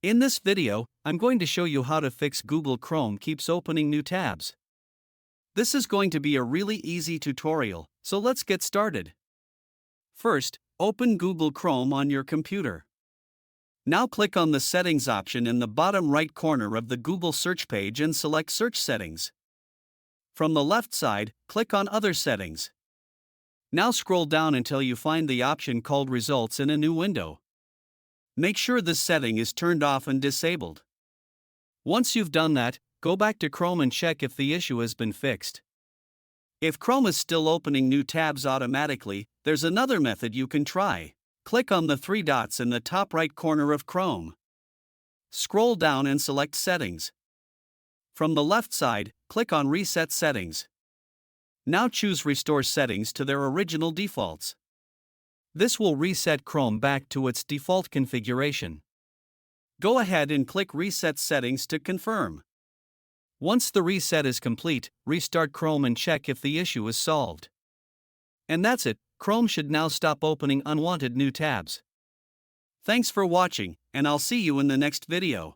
In this video, I'm going to show you how to fix Google Chrome keeps opening new tabs. This is going to be a really easy tutorial, so let's get started. First, open Google Chrome on your computer. Now click on the Settings option in the bottom right corner of the Google search page and select Search Settings. From the left side, click on Other Settings. Now scroll down until you find the option called Results in a new window. Make sure this setting is turned off and disabled. Once you've done that, go back to Chrome and check if the issue has been fixed. If Chrome is still opening new tabs automatically, there's another method you can try. Click on the three dots in the top right corner of Chrome. Scroll down and select Settings. From the left side, click on Reset Settings. Now choose Restore Settings to their original defaults. This will reset Chrome back to its default configuration. Go ahead and click Reset Settings to confirm. Once the reset is complete, restart Chrome and check if the issue is solved. And that's it, Chrome should now stop opening unwanted new tabs. Thanks for watching, and I'll see you in the next video.